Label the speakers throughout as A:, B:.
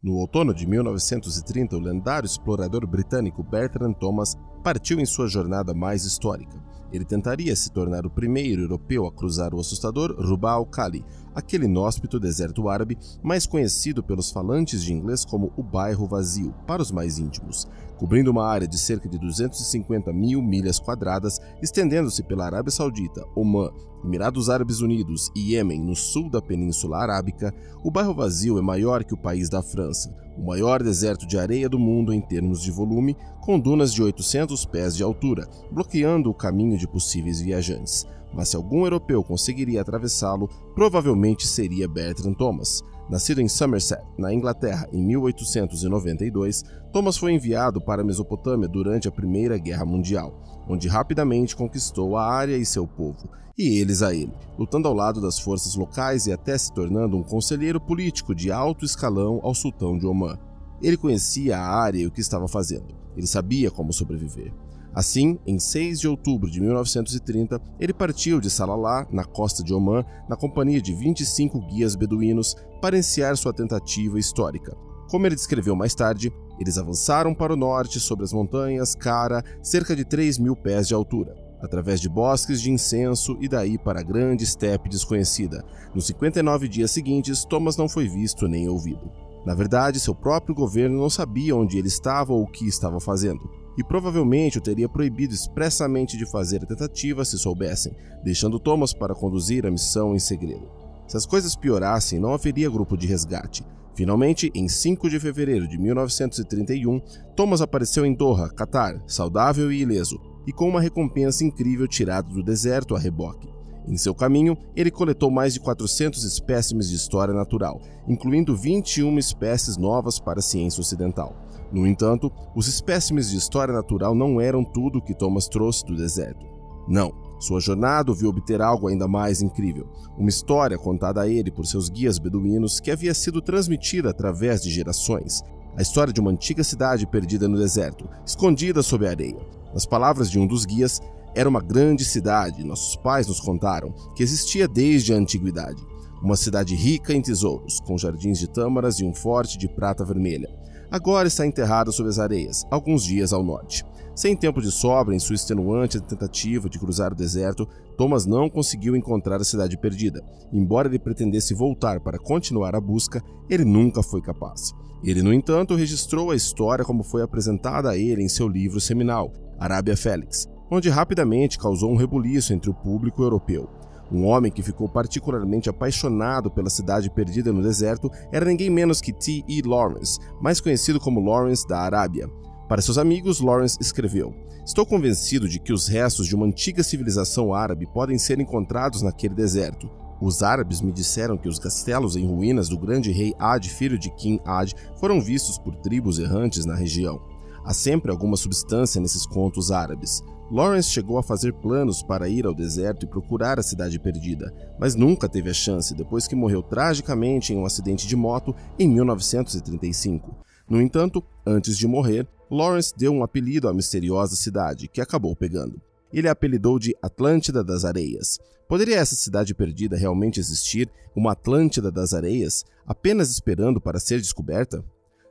A: No outono de 1930, o lendário explorador britânico Bertrand Thomas partiu em sua jornada mais histórica. Ele tentaria se tornar o primeiro europeu a cruzar o assustador Rub'a al-Khali, aquele inóspito deserto árabe mais conhecido pelos falantes de inglês como o Bairro Vazio, para os mais íntimos, cobrindo uma área de cerca de 250 mil milhas quadradas, estendendo-se pela Arábia Saudita, Omã, Emirados Árabes Unidos e Iêmen, no sul da Península Arábica. O Bairro Vazio é maior que o país da França, o maior deserto de areia do mundo em termos de volume, com dunas de 800 pés de altura, bloqueando o caminho de possíveis viajantes. Mas se algum europeu conseguiria atravessá-lo, provavelmente seria Bertrand Thomas. Nascido em Somerset, na Inglaterra, em 1892, Thomas foi enviado para a Mesopotâmia durante a Primeira Guerra Mundial, onde rapidamente conquistou a área e seu povo, e eles a ele, lutando ao lado das forças locais e até se tornando um conselheiro político de alto escalão ao sultão de Omã. Ele conhecia a área e o que estava fazendo. Ele sabia como sobreviver. Assim, em 6 de outubro de 1930, ele partiu de Salalah, na costa de Omã, na companhia de 25 guias beduínos para iniciar sua tentativa histórica. Como ele descreveu mais tarde, eles avançaram para o norte sobre as montanhas Kara, cerca de 3.000 pés de altura, através de bosques de incenso e daí para a grande estepe desconhecida. Nos 59 dias seguintes, Thomas não foi visto nem ouvido. Na verdade, seu próprio governo não sabia onde ele estava ou o que estava fazendo, e provavelmente o teria proibido expressamente de fazer a tentativa se soubessem, deixando Thomas para conduzir a missão em segredo. Se as coisas piorassem, não haveria grupo de resgate. Finalmente, em 5 de fevereiro de 1931, Thomas apareceu em Doha, Catar, saudável e ileso, e com uma recompensa incrível tirada do deserto a reboque. Em seu caminho, ele coletou mais de 400 espécimes de história natural, incluindo 21 espécies novas para a ciência ocidental. No entanto, os espécimes de história natural não eram tudo o que Thomas trouxe do deserto. Não, sua jornada o viu obter algo ainda mais incrível, uma história contada a ele por seus guias beduínos que havia sido transmitida através de gerações. A história de uma antiga cidade perdida no deserto, escondida sob a areia. Nas palavras de um dos guias, era uma grande cidade, nossos pais nos contaram, que existia desde a antiguidade. Uma cidade rica em tesouros, com jardins de tâmaras e um forte de prata vermelha. Agora está enterrada sob as areias, alguns dias ao norte. Sem tempo de sobra em sua extenuante tentativa de cruzar o deserto, Thomas não conseguiu encontrar a cidade perdida. Embora ele pretendesse voltar para continuar a busca, ele nunca foi capaz. Ele, no entanto, registrou a história como foi apresentada a ele em seu livro seminal, Arabia Felix, onde rapidamente causou um rebuliço entre o público europeu. Um homem que ficou particularmente apaixonado pela cidade perdida no deserto era ninguém menos que T.E. Lawrence, mais conhecido como Lawrence da Arábia. Para seus amigos, Lawrence escreveu: "Estou convencido de que os restos de uma antiga civilização árabe podem ser encontrados naquele deserto. Os árabes me disseram que os castelos em ruínas do grande rei Ad, filho de King Ad, foram vistos por tribos errantes na região. Há sempre alguma substância nesses contos árabes." Lawrence chegou a fazer planos para ir ao deserto e procurar a cidade perdida, mas nunca teve a chance depois que morreu tragicamente em um acidente de moto em 1935. No entanto, antes de morrer, Lawrence deu um apelido à misteriosa cidade, que acabou pegando. Ele a apelidou de Atlântida das Areias. Poderia essa cidade perdida realmente existir, uma Atlântida das Areias, apenas esperando para ser descoberta?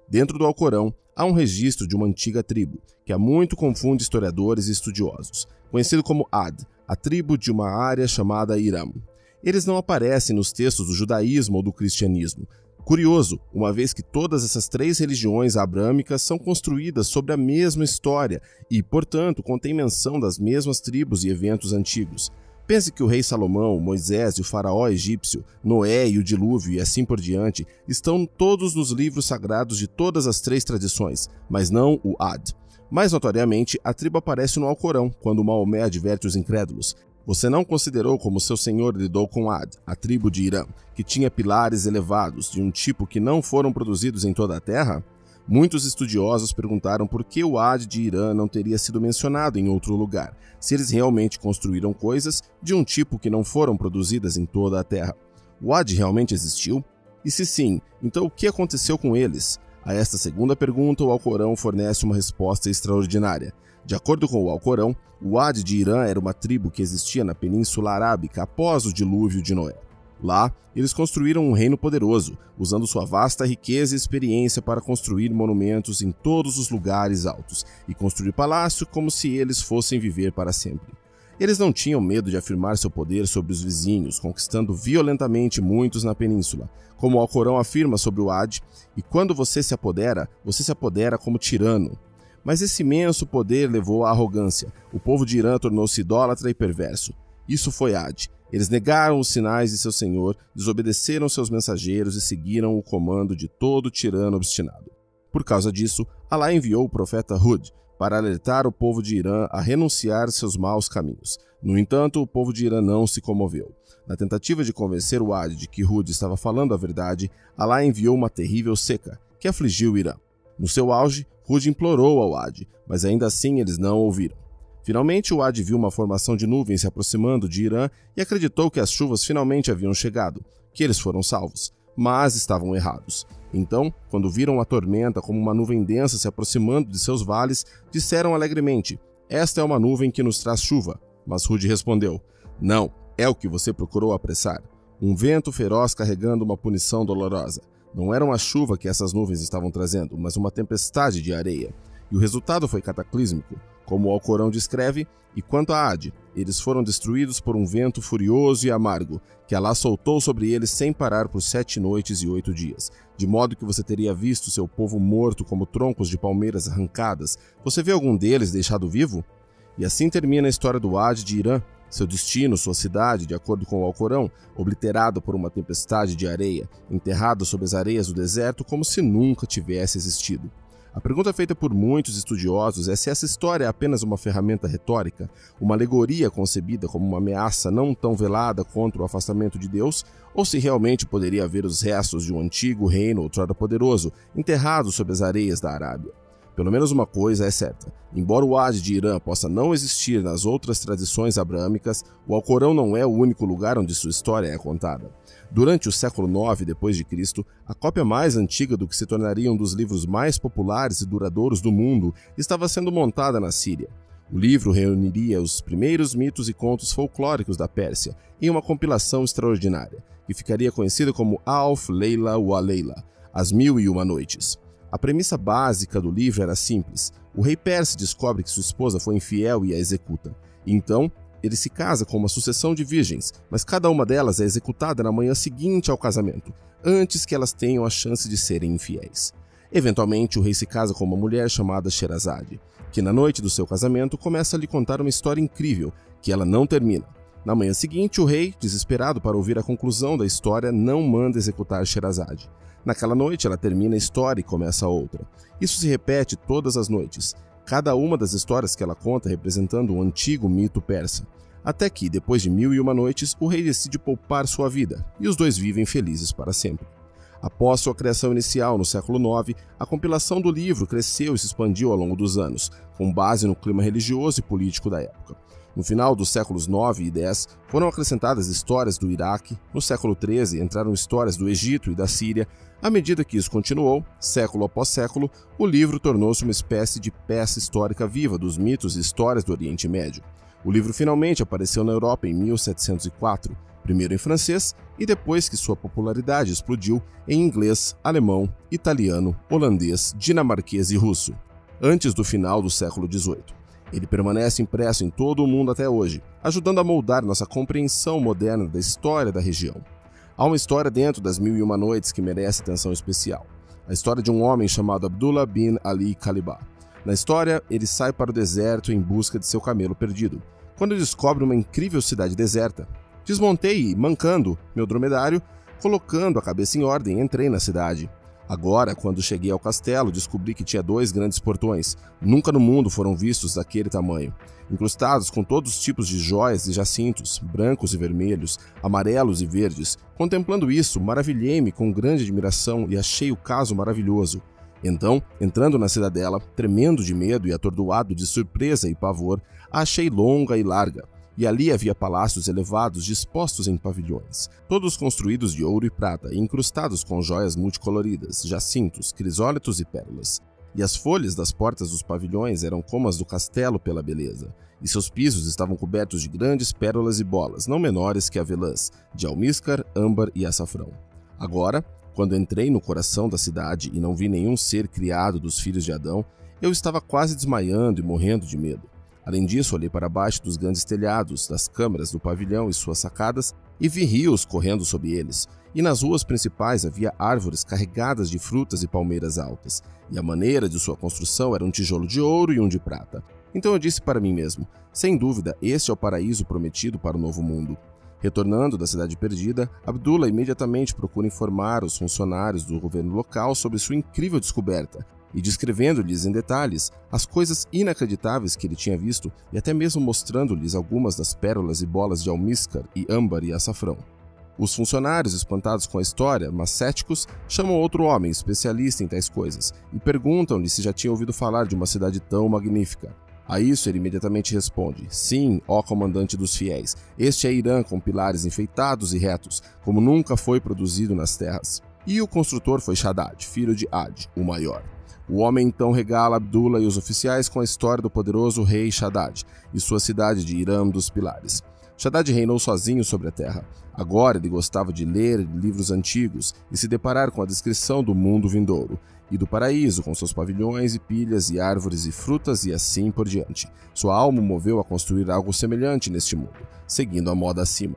A: Dentro do Alcorão, há um registro de uma antiga tribo, que há muito confunde historiadores e estudiosos, conhecido como Ad, a tribo de uma área chamada Iram. Eles não aparecem nos textos do judaísmo ou do cristianismo. Curioso, uma vez que todas essas 3 religiões abrâmicas são construídas sobre a mesma história e, portanto, contêm menção das mesmas tribos e eventos antigos. Pense que o rei Salomão, Moisés e o faraó egípcio, Noé e o dilúvio e assim por diante estão todos nos livros sagrados de todas as 3 tradições, mas não o Ad. Mais notoriamente, a tribo aparece no Alcorão, quando Maomé adverte os incrédulos: "Você não considerou como seu senhor lidou com Ad, a tribo de Irã, que tinha pilares elevados, de um tipo que não foram produzidos em toda a terra?" Muitos estudiosos perguntaram por que o Ad de Irã não teria sido mencionado em outro lugar, se eles realmente construíram coisas de um tipo que não foram produzidas em toda a Terra. O Ad realmente existiu? E se sim, então o que aconteceu com eles? A esta segunda pergunta, o Alcorão fornece uma resposta extraordinária. De acordo com o Alcorão, o Ad de Irã era uma tribo que existia na Península Arábica após o dilúvio de Noé. Lá, eles construíram um reino poderoso, usando sua vasta riqueza e experiência para construir monumentos em todos os lugares altos e construir palácios como se eles fossem viver para sempre. Eles não tinham medo de afirmar seu poder sobre os vizinhos, conquistando violentamente muitos na península, como o Alcorão afirma sobre o Ad, e quando você se apodera como tirano. Mas esse imenso poder levou à arrogância. O povo de Irã tornou-se idólatra e perverso. Isso foi Ad. Eles negaram os sinais de seu senhor, desobedeceram seus mensageiros e seguiram o comando de todo tirano obstinado. Por causa disso, Alá enviou o profeta Hud para alertar o povo de Irã a renunciar seus maus caminhos. No entanto, o povo de Irã não se comoveu. Na tentativa de convencer o Ad de que Hud estava falando a verdade, Alá enviou uma terrível seca, que afligiu o Irã. No seu auge, Hud implorou ao Ad, mas ainda assim eles não ouviram. Finalmente, o Ad viu uma formação de nuvens se aproximando de Irã e acreditou que as chuvas finalmente haviam chegado, que eles foram salvos, mas estavam errados. Então, quando viram a tormenta como uma nuvem densa se aproximando de seus vales, disseram alegremente: "Esta é uma nuvem que nos traz chuva." Mas Hud respondeu: "Não, é o que você procurou apressar. Um vento feroz carregando uma punição dolorosa. Não era uma chuva que essas nuvens estavam trazendo, mas uma tempestade de areia. E o resultado foi cataclísmico, como o Alcorão descreve, e quanto a Ad, eles foram destruídos por um vento furioso e amargo, que Alá soltou sobre eles sem parar por 7 noites e 8 dias, de modo que você teria visto seu povo morto como troncos de palmeiras arrancadas. Você vê algum deles deixado vivo?" E assim termina a história do Ad de Irã, seu destino, sua cidade, de acordo com o Alcorão, obliterado por uma tempestade de areia, enterrado sob as areias do deserto como se nunca tivesse existido. A pergunta feita por muitos estudiosos é se essa história é apenas uma ferramenta retórica, uma alegoria concebida como uma ameaça não tão velada contra o afastamento de Deus, ou se realmente poderia haver os restos de um antigo reino outrora poderoso, enterrado sob as areias da Arábia. Pelo menos uma coisa é certa: embora o Ad de Irã possa não existir nas outras tradições abraâmicas, o Alcorão não é o único lugar onde sua história é contada. Durante o século IX d.C., a cópia mais antiga do que se tornaria um dos livros mais populares e duradouros do mundo estava sendo montada na Síria. O livro reuniria os primeiros mitos e contos folclóricos da Pérsia em uma compilação extraordinária, que ficaria conhecida como Alf Leila wa Leila, As Mil e Uma Noites. A premissa básica do livro era simples. O rei persa descobre que sua esposa foi infiel e a executa. Então, ele se casa com uma sucessão de virgens, mas cada uma delas é executada na manhã seguinte ao casamento, antes que elas tenham a chance de serem infiéis. Eventualmente, o rei se casa com uma mulher chamada Sherazade, que na noite do seu casamento começa a lhe contar uma história incrível, que ela não termina. Na manhã seguinte, o rei, desesperado para ouvir a conclusão da história, não manda executar Sherazade. Naquela noite, ela termina a história e começa outra. Isso se repete todas as noites, cada uma das histórias que ela conta representando um antigo mito persa. Até que, depois de 1001 noites, o rei decide poupar sua vida, e os dois vivem felizes para sempre. Após sua criação inicial no século IX, a compilação do livro cresceu e se expandiu ao longo dos anos, com base no clima religioso e político da época. No final dos séculos IX e X, foram acrescentadas histórias do Iraque, no século XIII entraram histórias do Egito e da Síria. À medida que isso continuou, século após século, o livro tornou-se uma espécie de peça histórica viva dos mitos e histórias do Oriente Médio. O livro finalmente apareceu na Europa em 1704, primeiro em francês e depois que sua popularidade explodiu em inglês, alemão, italiano, holandês, dinamarquês e russo, antes do final do século XVIII. Ele permanece impresso em todo o mundo até hoje, ajudando a moldar nossa compreensão moderna da história da região. Há uma história dentro das 1001 Noites que merece atenção especial. A história de um homem chamado Abdullah bin Ali Kalibah. Na história, ele sai para o deserto em busca de seu camelo perdido, quando descobre uma incrível cidade deserta. Desmontei e, mancando meu dromedário, colocando a cabeça em ordem, entrei na cidade. Agora, quando cheguei ao castelo, descobri que tinha 2 grandes portões. Nunca no mundo foram vistos daquele tamanho, incrustados com todos os tipos de joias e jacintos, brancos e vermelhos, amarelos e verdes. Contemplando isso, maravilhei-me com grande admiração e achei o caso maravilhoso. Então, entrando na cidadela, tremendo de medo e atordoado de surpresa e pavor, a achei longa e larga. E ali havia palácios elevados dispostos em pavilhões, todos construídos de ouro e prata e incrustados com joias multicoloridas, jacintos, crisóletos e pérolas. e as folhas das portas dos pavilhões eram como as do castelo pela beleza, e seus pisos estavam cobertos de grandes pérolas e bolas, não menores que avelãs, de almíscar, âmbar e açafrão. Agora, quando entrei no coração da cidade e não vi nenhum ser criado dos filhos de Adão, eu estava quase desmaiando e morrendo de medo. Além disso, olhei para baixo dos grandes telhados, das câmaras do pavilhão e suas sacadas, e vi rios correndo sob eles, e nas ruas principais havia árvores carregadas de frutas e palmeiras altas, e a maneira de sua construção era um tijolo de ouro e um de prata. Então eu disse para mim mesmo, sem dúvida, este é o paraíso prometido para o novo mundo. Retornando da cidade perdida, Abdullah imediatamente procura informar os funcionários do governo local sobre sua incrível descoberta, e descrevendo-lhes em detalhes as coisas inacreditáveis que ele tinha visto e até mesmo mostrando-lhes algumas das pérolas e bolas de almíscar e âmbar e açafrão. Os funcionários, espantados com a história, mas céticos, chamam outro homem especialista em tais coisas e perguntam-lhe se já tinha ouvido falar de uma cidade tão magnífica. A isso ele imediatamente responde: sim, ó comandante dos fiéis, este é Irã com pilares enfeitados e retos, como nunca foi produzido nas terras. E o construtor foi Shaddad, filho de Ad, o maior. O homem então regala Abdullah e os oficiais com a história do poderoso rei Shaddad e sua cidade de Irã dos Pilares. Shaddad reinou sozinho sobre a terra. Agora ele gostava de ler livros antigos e se deparar com a descrição do mundo vindouro e do paraíso, com seus pavilhões e pilhas e árvores e frutas e assim por diante. Sua alma o moveu a construir algo semelhante neste mundo, seguindo a moda acima.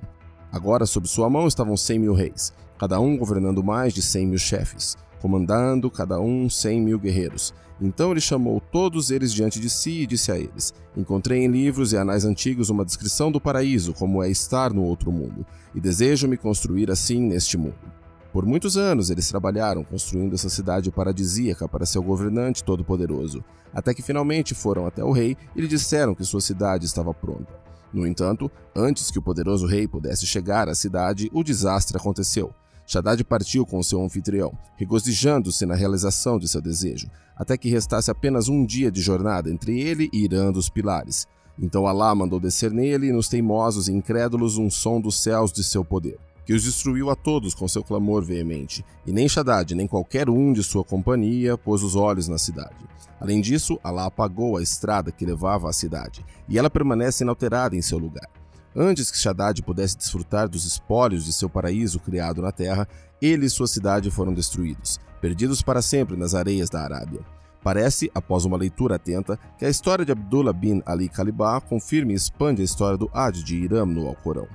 A: Agora sob sua mão estavam 100.000 reis, cada um governando mais de 100.000 chefes, comandando cada um 100.000 guerreiros. Então ele chamou todos eles diante de si e disse a eles: encontrei em livros e anais antigos uma descrição do paraíso, como é estar no outro mundo, e desejo-me construir assim neste mundo. Por muitos anos eles trabalharam construindo essa cidade paradisíaca para seu governante todo-poderoso, até que finalmente foram até o rei e lhe disseram que sua cidade estava pronta. No entanto, antes que o poderoso rei pudesse chegar à cidade, o desastre aconteceu. Shaddad partiu com seu anfitrião, regozijando-se na realização de seu desejo, até que restasse apenas um dia de jornada entre ele e Irã dos Pilares. Então Alá mandou descer nele e nos teimosos e incrédulos um som dos céus de seu poder, que os destruiu a todos com seu clamor veemente, e nem Shaddad nem qualquer um de sua companhia pôs os olhos na cidade. Além disso, Alá apagou a estrada que levava à cidade, e ela permanece inalterada em seu lugar. Antes que Shaddad pudesse desfrutar dos espólios de seu paraíso criado na terra, ele e sua cidade foram destruídos, perdidos para sempre nas areias da Arábia. Parece, após uma leitura atenta, que a história de Abdullah bin Ali Kalibah confirma e expande a história do Ad de Irã no Alcorão.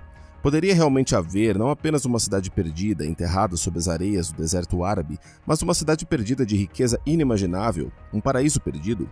A: Poderia realmente haver não apenas uma cidade perdida, enterrada sob as areias do deserto árabe, mas uma cidade perdida de riqueza inimaginável, um paraíso perdido?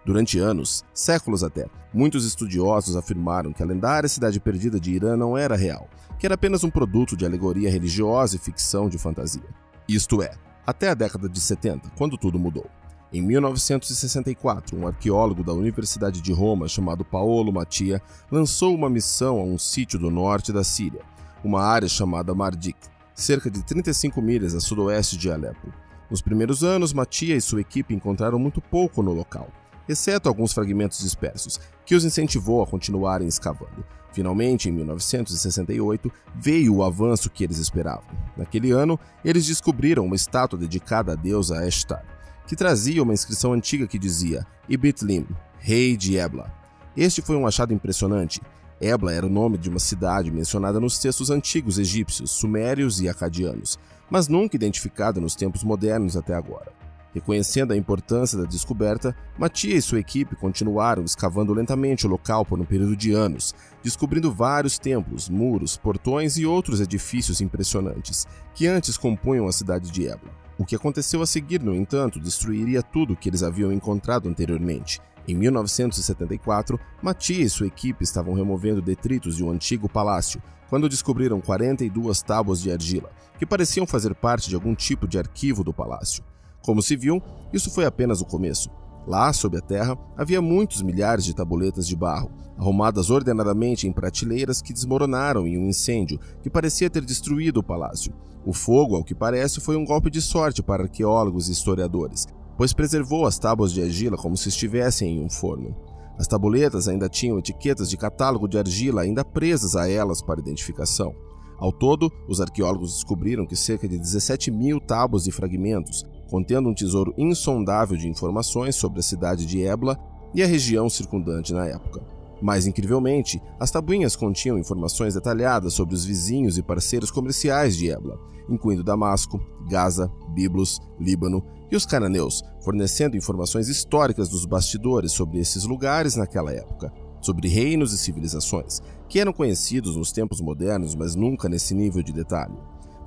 A: Durante anos, séculos até, muitos estudiosos afirmaram que a lendária cidade perdida de Irã não era real, que era apenas um produto de alegoria religiosa e ficção de fantasia. Isto é, até a década de 70, quando tudo mudou. Em 1964, um arqueólogo da Universidade de Roma chamado Paolo Mattia lançou uma missão a um sítio do norte da Síria, uma área chamada Mardik, cerca de 35 milhas a sudoeste de Alepo. Nos primeiros anos, Mattia e sua equipe encontraram muito pouco no local, exceto alguns fragmentos dispersos, que os incentivou a continuarem escavando. Finalmente, em 1968, veio o avanço que eles esperavam. Naquele ano, eles descobriram uma estátua dedicada à deusa Ashtar, que trazia uma inscrição antiga que dizia Ibitlim, rei de Ebla. Este foi um achado impressionante. Ebla era o nome de uma cidade mencionada nos textos antigos egípcios, sumérios e acadianos, mas nunca identificada nos tempos modernos até agora. Reconhecendo a importância da descoberta, Mattia e sua equipe continuaram escavando lentamente o local por um período de anos, descobrindo vários templos, muros, portões e outros edifícios impressionantes, que antes compunham a cidade de Ebla. O que aconteceu a seguir, no entanto, destruiria tudo que eles haviam encontrado anteriormente. Em 1974, Mattia e sua equipe estavam removendo detritos de um antigo palácio, quando descobriram 42 tábuas de argila, que pareciam fazer parte de algum tipo de arquivo do palácio. Como se viu, isso foi apenas o começo. Lá, sob a terra, havia muitos milhares de tabuletas de barro, arrumadas ordenadamente em prateleiras que desmoronaram em um incêndio que parecia ter destruído o palácio. O fogo, ao que parece, foi um golpe de sorte para arqueólogos e historiadores, pois preservou as tábuas de argila como se estivessem em um forno. As tabuletas ainda tinham etiquetas de catálogo de argila ainda presas a elas para identificação. Ao todo, os arqueólogos descobriram que cerca de 17 mil tábuas e fragmentos, contendo um tesouro insondável de informações sobre a cidade de Ebla e a região circundante na época. Mais incrivelmente, as tabuinhas continham informações detalhadas sobre os vizinhos e parceiros comerciais de Ebla, incluindo Damasco, Gaza, Biblos, Líbano e os cananeus, fornecendo informações históricas dos bastidores sobre esses lugares naquela época, sobre reinos e civilizações, que eram conhecidos nos tempos modernos, mas nunca nesse nível de detalhe.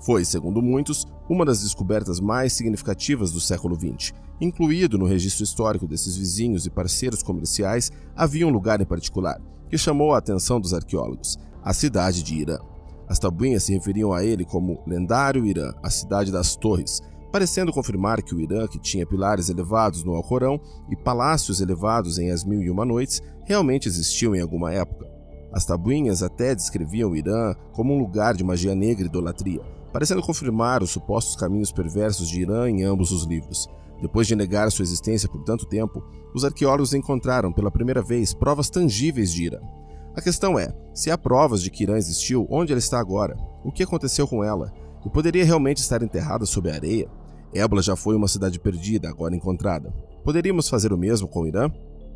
A: Foi, segundo muitos, uma das descobertas mais significativas do século XX. Incluído no registro histórico desses vizinhos e parceiros comerciais, havia um lugar em particular, que chamou a atenção dos arqueólogos: a cidade de Irã. As tabuinhas se referiam a ele como lendário Irã, a cidade das torres, parecendo confirmar que o Irã, que tinha pilares elevados no Alcorão e palácios elevados em As Mil e Uma Noites, realmente existiu em alguma época. As tabuinhas até descreviam o Irã como um lugar de magia negra e idolatria, parecendo confirmar os supostos caminhos perversos de Irã em ambos os livros. Depois de negar sua existência por tanto tempo, os arqueólogos encontraram pela primeira vez provas tangíveis de Irã. A questão é, se há provas de que Irã existiu, onde ela está agora? O que aconteceu com ela? E poderia realmente estar enterrada sob a areia? Ebla já foi uma cidade perdida, agora encontrada. Poderíamos fazer o mesmo com Irã?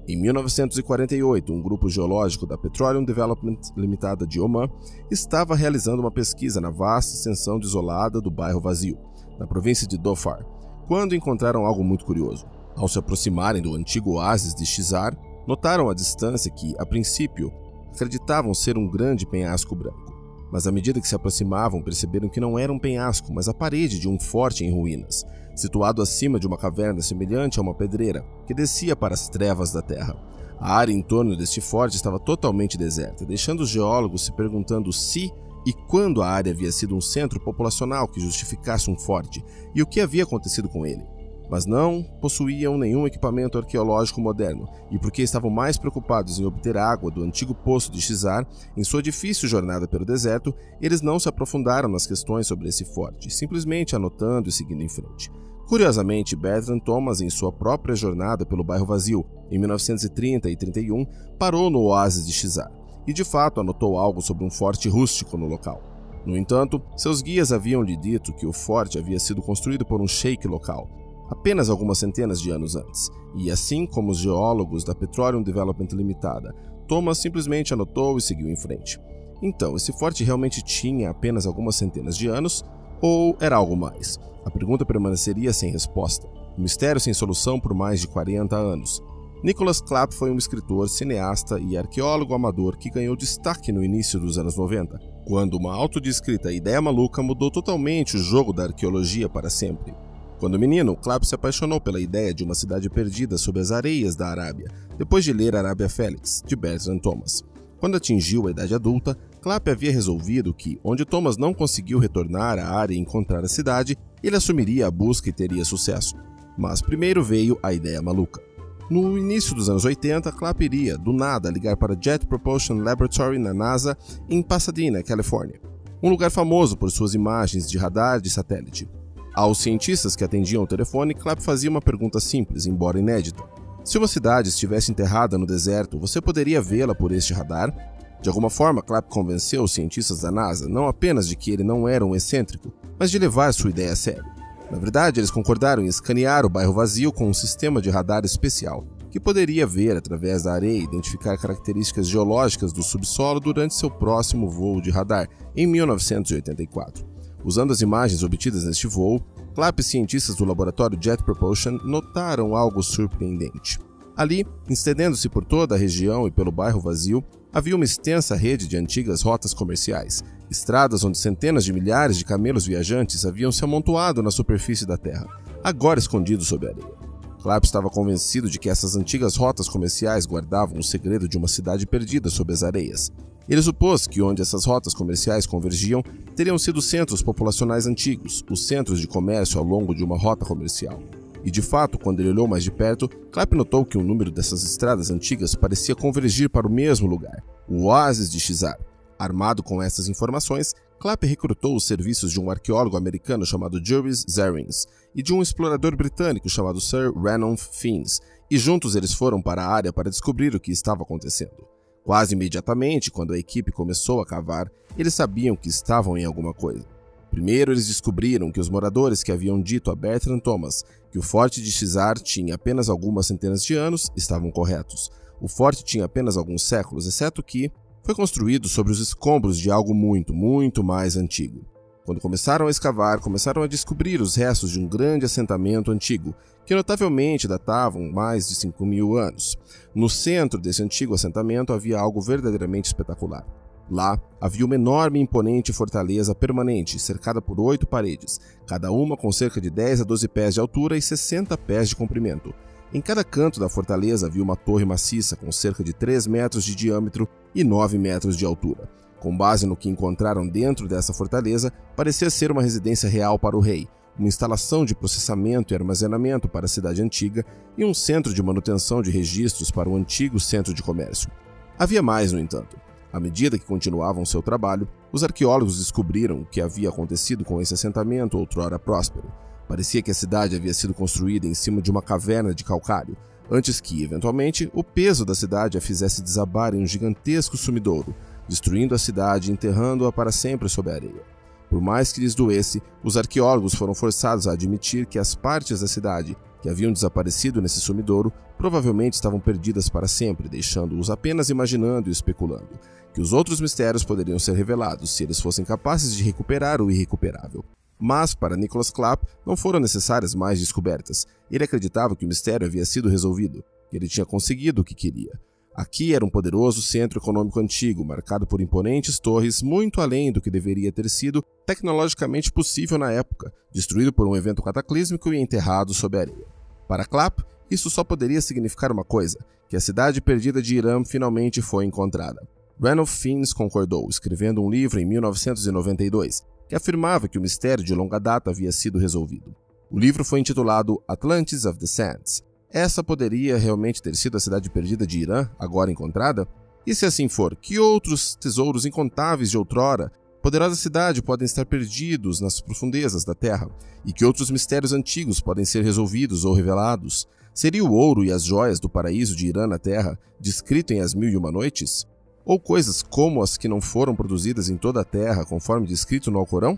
A: Em 1948, um grupo geológico da Petroleum Development Limitada de Oman estava realizando uma pesquisa na vasta extensão desolada do bairro Vazio, na província de Dhofar, quando encontraram algo muito curioso. Ao se aproximarem do antigo oásis de Shizar, notaram à distância que, a princípio, acreditavam ser um grande penhasco branco. Mas à medida que se aproximavam, perceberam que não era um penhasco, mas a parede de um forte em ruínas, situado acima de uma caverna semelhante a uma pedreira, que descia para as trevas da terra. A área em torno deste forte estava totalmente deserta, deixando os geólogos se perguntando se e quando a área havia sido um centro populacional que justificasse um forte, e o que havia acontecido com ele. Mas não possuíam nenhum equipamento arqueológico moderno, e porque estavam mais preocupados em obter água do antigo poço de Shizar, em sua difícil jornada pelo deserto, eles não se aprofundaram nas questões sobre esse forte, simplesmente anotando e seguindo em frente. Curiosamente, Bertrand Thomas, em sua própria jornada pelo bairro Vazio, em 1930 e 31, parou no oásis de Shizar, e de fato anotou algo sobre um forte rústico no local. No entanto, seus guias haviam lhe dito que o forte havia sido construído por um sheik local, apenas algumas centenas de anos antes, e assim como os geólogos da Petroleum Development Limitada, Thomas simplesmente anotou e seguiu em frente. Então, esse forte realmente tinha apenas algumas centenas de anos, ou era algo mais? A pergunta permaneceria sem resposta, um mistério sem solução por mais de 40 anos. Nicholas Clapp foi um escritor, cineasta e arqueólogo amador que ganhou destaque no início dos anos 90, quando uma autodescrita ideia maluca mudou totalmente o jogo da arqueologia para sempre. Quando menino, Clapp se apaixonou pela ideia de uma cidade perdida sob as areias da Arábia, depois de ler Arábia Félix, de Bertrand Thomas. Quando atingiu a idade adulta, Clapp havia resolvido que, onde Thomas não conseguiu retornar à área e encontrar a cidade, ele assumiria a busca e teria sucesso. Mas primeiro veio a ideia maluca. No início dos anos 80, Clapp iria, do nada, ligar para Jet Propulsion Laboratory na NASA, em Pasadena, Califórnia, um lugar famoso por suas imagens de radar de satélite. Aos cientistas que atendiam o telefone, Clapp fazia uma pergunta simples, embora inédita. Se uma cidade estivesse enterrada no deserto, você poderia vê-la por este radar? De alguma forma, Clapp convenceu os cientistas da NASA não apenas de que ele não era um excêntrico, mas de levar sua ideia a sério. Na verdade, eles concordaram em escanear o bairro Vazio com um sistema de radar especial, que poderia ver através da areia e identificar características geológicas do subsolo durante seu próximo voo de radar, em 1984. Usando as imagens obtidas neste voo, Clapp e cientistas do laboratório Jet Propulsion notaram algo surpreendente. Ali, estendendo-se por toda a região e pelo bairro Vazio, havia uma extensa rede de antigas rotas comerciais, estradas onde centenas de milhares de camelos viajantes haviam se amontoado na superfície da terra, agora escondidos sob a areia. Clapp estava convencido de que essas antigas rotas comerciais guardavam o segredo de uma cidade perdida sob as areias. Ele supôs que onde essas rotas comerciais convergiam teriam sido centros populacionais antigos, os centros de comércio ao longo de uma rota comercial. E de fato, quando ele olhou mais de perto, Clapp notou que o número dessas estradas antigas parecia convergir para o mesmo lugar, o oásis de Shizar. Armado com essas informações, Clapp recrutou os serviços de um arqueólogo americano chamado Juris Zarins e de um explorador britânico chamado Sir Ranulph Fiennes, e juntos eles foram para a área para descobrir o que estava acontecendo. Quase imediatamente, quando a equipe começou a cavar, eles sabiam que estavam em alguma coisa. Primeiro, eles descobriram que os moradores que haviam dito a Bertrand Thomas que o Forte de Xizar tinha apenas algumas centenas de anos estavam corretos. O forte tinha apenas alguns séculos, exceto que foi construído sobre os escombros de algo muito, muito mais antigo. Quando começaram a escavar, começaram a descobrir os restos de um grande assentamento antigo, que notavelmente datavam mais de 5.000 anos. No centro desse antigo assentamento havia algo verdadeiramente espetacular. Lá havia uma enorme e imponente fortaleza permanente, cercada por 8 paredes, cada uma com cerca de 10 a 12 pés de altura e 60 pés de comprimento. Em cada canto da fortaleza havia uma torre maciça com cerca de 3 metros de diâmetro e 9 metros de altura. Com base no que encontraram dentro dessa fortaleza, parecia ser uma residência real para o rei, uma instalação de processamento e armazenamento para a cidade antiga e um centro de manutenção de registros para o antigo centro de comércio. Havia mais, no entanto. À medida que continuavam seu trabalho, os arqueólogos descobriram o que havia acontecido com esse assentamento outrora próspero. Parecia que a cidade havia sido construída em cima de uma caverna de calcário, antes que, eventualmente, o peso da cidade a fizesse desabar em um gigantesco sumidouro, destruindo a cidade e enterrando-a para sempre sob a areia. Por mais que lhes doesse, os arqueólogos foram forçados a admitir que as partes da cidade que haviam desaparecido nesse sumidouro provavelmente estavam perdidas para sempre, deixando-os apenas imaginando e especulando que os outros mistérios poderiam ser revelados se eles fossem capazes de recuperar o irrecuperável. Mas, para Nicholas Clapp, não foram necessárias mais descobertas. Ele acreditava que o mistério havia sido resolvido, que ele tinha conseguido o que queria. Aqui era um poderoso centro econômico antigo, marcado por imponentes torres muito além do que deveria ter sido tecnologicamente possível na época, destruído por um evento cataclísmico e enterrado sob a areia. Para Clapp, isso só poderia significar uma coisa, que a cidade perdida de Irã finalmente foi encontrada. Ranulph Fiennes concordou, escrevendo um livro em 1992, que afirmava que o mistério de longa data havia sido resolvido. O livro foi intitulado Atlantis of the Sands. Essa poderia realmente ter sido a cidade perdida de Irã, agora encontrada? E se assim for, que outros tesouros incontáveis de outrora, poderosa cidade, podem estar perdidos nas profundezas da Terra? E que outros mistérios antigos podem ser resolvidos ou revelados? Seria o ouro e as joias do paraíso de Irã na Terra, descrito em As Mil e Uma Noites? Ou coisas como as que não foram produzidas em toda a Terra, conforme descrito no Alcorão?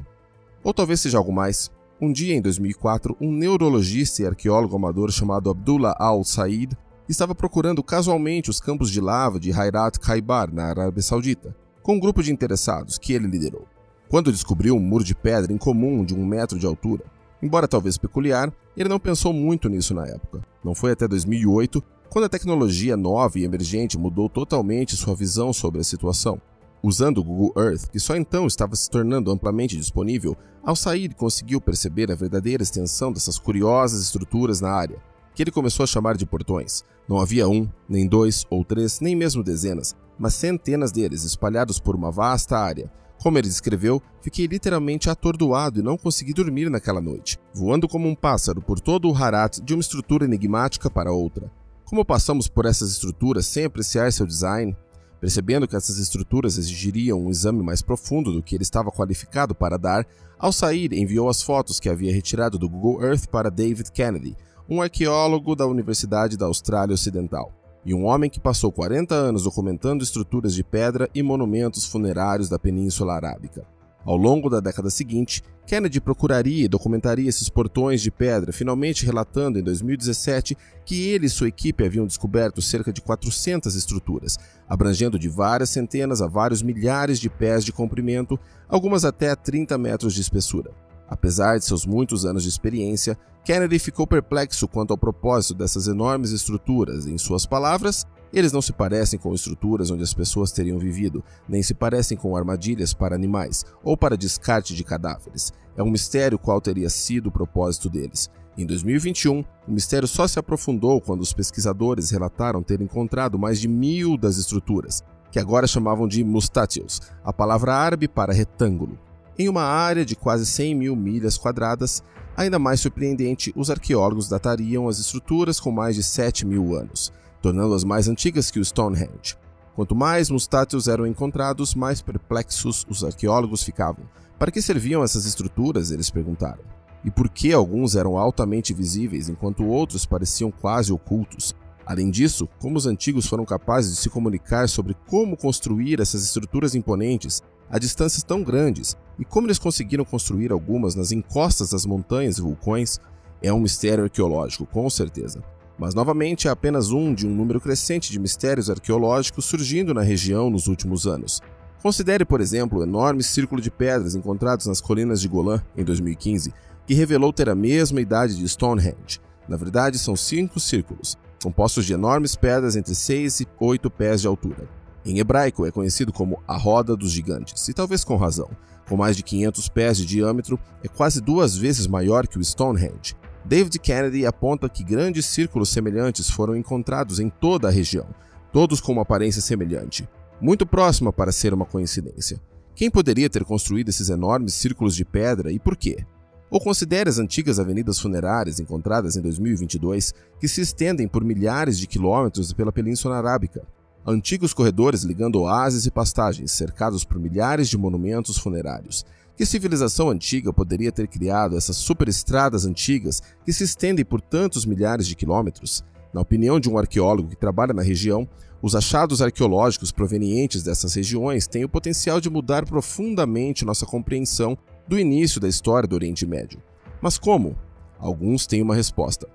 A: Ou talvez seja algo mais. Um dia, em 2004, um neurologista e arqueólogo amador chamado Abdullah Al-Said estava procurando casualmente os campos de lava de Hayrat Khaibar, na Arábia Saudita, com um grupo de interessados que ele liderou. Quando descobriu um muro de pedra incomum de 1 metro de altura, embora talvez peculiar, ele não pensou muito nisso na época. Não foi até 2008, quando a tecnologia nova e emergente mudou totalmente sua visão sobre a situação. Usando o Google Earth, que só então estava se tornando amplamente disponível, Al-Said conseguiu perceber a verdadeira extensão dessas curiosas estruturas na área, que ele começou a chamar de portões. Não havia 1, nem 2 ou 3, nem mesmo dezenas, mas centenas deles espalhados por uma vasta área. Como ele descreveu, fiquei literalmente atordoado e não consegui dormir naquela noite, voando como um pássaro por todo o Harat de uma estrutura enigmática para outra. Como passamos por essas estruturas sem apreciar seu design? Percebendo que essas estruturas exigiriam um exame mais profundo do que ele estava qualificado para dar, Al-Said enviou as fotos que havia retirado do Google Earth para David Kennedy, um arqueólogo da Universidade da Austrália Ocidental, e um homem que passou 40 anos documentando estruturas de pedra e monumentos funerários da Península Arábica. Ao longo da década seguinte, Kennedy procuraria e documentaria esses portões de pedra, finalmente relatando em 2017 que ele e sua equipe haviam descoberto cerca de 400 estruturas, abrangendo de várias centenas a vários milhares de pés de comprimento, algumas até 30 metros de espessura. Apesar de seus muitos anos de experiência, Kennedy ficou perplexo quanto ao propósito dessas enormes estruturas. Em suas palavras, eles não se parecem com estruturas onde as pessoas teriam vivido, nem se parecem com armadilhas para animais ou para descarte de cadáveres. É um mistério qual teria sido o propósito deles. Em 2021, o mistério só se aprofundou quando os pesquisadores relataram ter encontrado mais de 1.000 das estruturas, que agora chamavam de mustátios, a palavra árabe para retângulo. Em uma área de quase 100.000 milhas quadradas, ainda mais surpreendente, os arqueólogos datariam as estruturas com mais de 7.000 anos, tornando-as mais antigas que o Stonehenge. Quanto mais mustátios eram encontrados, mais perplexos os arqueólogos ficavam. Para que serviam essas estruturas, eles perguntaram. E por que alguns eram altamente visíveis enquanto outros pareciam quase ocultos? Além disso, como os antigos foram capazes de se comunicar sobre como construir essas estruturas imponentes a distâncias tão grandes e como eles conseguiram construir algumas nas encostas das montanhas e vulcões, é um mistério arqueológico, com certeza. Mas, novamente, é apenas um de um número crescente de mistérios arqueológicos surgindo na região nos últimos anos. Considere, por exemplo, o enorme círculo de pedras encontrados nas colinas de Golã, em 2015, que revelou ter a mesma idade de Stonehenge. Na verdade, são 5 círculos, compostos de enormes pedras entre 6 e 8 pés de altura. Em hebraico, é conhecido como a Roda dos Gigantes, e talvez com razão. Com mais de 500 pés de diâmetro, é quase 2 vezes maior que o Stonehenge. David Kennedy aponta que grandes círculos semelhantes foram encontrados em toda a região, todos com uma aparência semelhante, muito próxima para ser uma coincidência. Quem poderia ter construído esses enormes círculos de pedra e por quê? Ou considere as antigas avenidas funerárias encontradas em 2022, que se estendem por milhares de quilômetros pela Península Arábica. Antigos corredores ligando oásis e pastagens, cercados por milhares de monumentos funerários. Que civilização antiga poderia ter criado essas superestradas antigas que se estendem por tantos milhares de quilômetros? Na opinião de um arqueólogo que trabalha na região, os achados arqueológicos provenientes dessas regiões têm o potencial de mudar profundamente nossa compreensão do início da história do Oriente Médio. Mas como? Alguns têm uma resposta.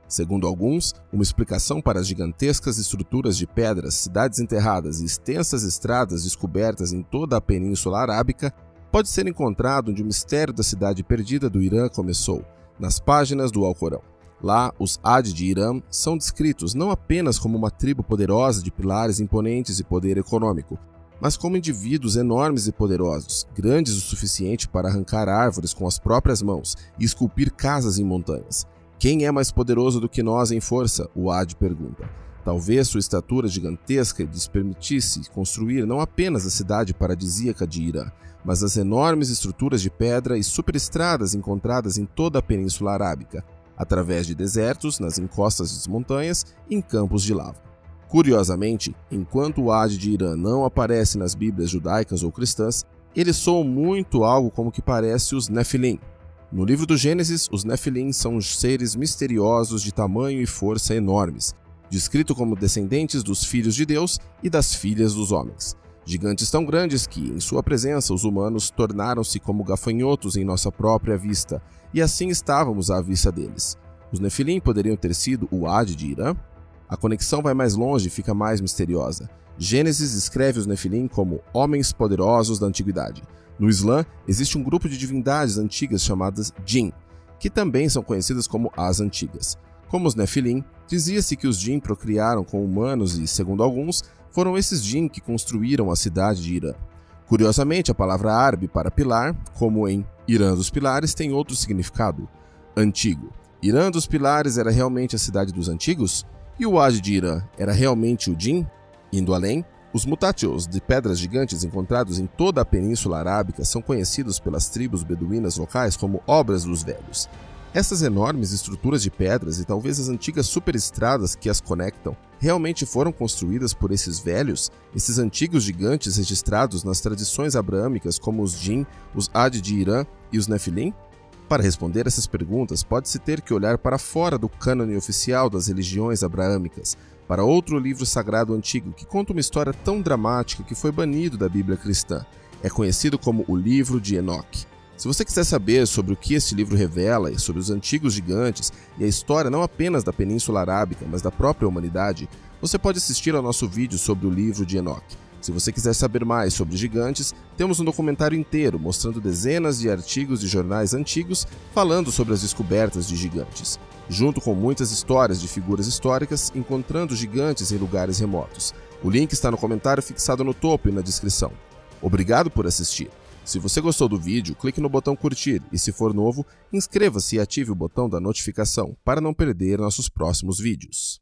A: Segundo alguns, uma explicação para as gigantescas estruturas de pedras, cidades enterradas e extensas estradas descobertas em toda a Península Arábica pode ser encontrado onde o mistério da cidade perdida do Irã começou, nas páginas do Alcorão. Lá, os Ad de Irã são descritos não apenas como uma tribo poderosa de pilares imponentes e poder econômico, mas como indivíduos enormes e poderosos, grandes o suficiente para arrancar árvores com as próprias mãos e esculpir casas em montanhas. Quem é mais poderoso do que nós em força? O Ad pergunta. Talvez sua estatura gigantesca lhes permitisse construir não apenas a cidade paradisíaca de Irã, mas as enormes estruturas de pedra e superestradas encontradas em toda a Península Arábica, através de desertos, nas encostas das montanhas e em campos de lava. Curiosamente, enquanto o Ad de Irã não aparece nas Bíblias judaicas ou cristãs, eles soam muito algo como que parece os Nefilim. No livro do Gênesis, os Nefilim são os seres misteriosos de tamanho e força enormes, descritos como descendentes dos filhos de Deus e das filhas dos homens. Gigantes tão grandes que, em sua presença, os humanos tornaram-se como gafanhotos em nossa própria vista, e assim estávamos à vista deles. Os Nefilim poderiam ter sido o Ad de Irã? A conexão vai mais longe e fica mais misteriosa. Gênesis descreve os Nefilim como homens poderosos da antiguidade. No Islã, existe um grupo de divindades antigas chamadas Jinn, que também são conhecidas como as Antigas. Como os Nefilim, dizia-se que os Jinn procriaram com humanos e, segundo alguns, foram esses Jinn que construíram a cidade de Irã. Curiosamente, a palavra árabe para pilar, como em Irã dos Pilares, tem outro significado: antigo. Irã dos Pilares era realmente a cidade dos antigos? E o Ad de Irã era realmente o Jinn? Indo além, os mutátios de pedras gigantes encontrados em toda a Península Arábica são conhecidos pelas tribos beduínas locais como Obras dos Velhos. Essas enormes estruturas de pedras e talvez as antigas superestradas que as conectam realmente foram construídas por esses velhos, esses antigos gigantes registrados nas tradições abraâmicas como os Jinn, os Ad de Irã e os Nefilim? Para responder essas perguntas, pode-se ter que olhar para fora do cânone oficial das religiões abraâmicas, para outro livro sagrado antigo que conta uma história tão dramática que foi banido da Bíblia cristã. É conhecido como o Livro de Enoque. Se você quiser saber sobre o que este livro revela e sobre os antigos gigantes e a história não apenas da Península Arábica, mas da própria humanidade, você pode assistir ao nosso vídeo sobre o Livro de Enoque. Se você quiser saber mais sobre gigantes, temos um documentário inteiro mostrando dezenas de artigos de jornais antigos falando sobre as descobertas de gigantes, junto com muitas histórias de figuras históricas encontrando gigantes em lugares remotos. O link está no comentário fixado no topo e na descrição. Obrigado por assistir. Se você gostou do vídeo, clique no botão curtir e, se for novo, inscreva-se e ative o botão da notificação para não perder nossos próximos vídeos.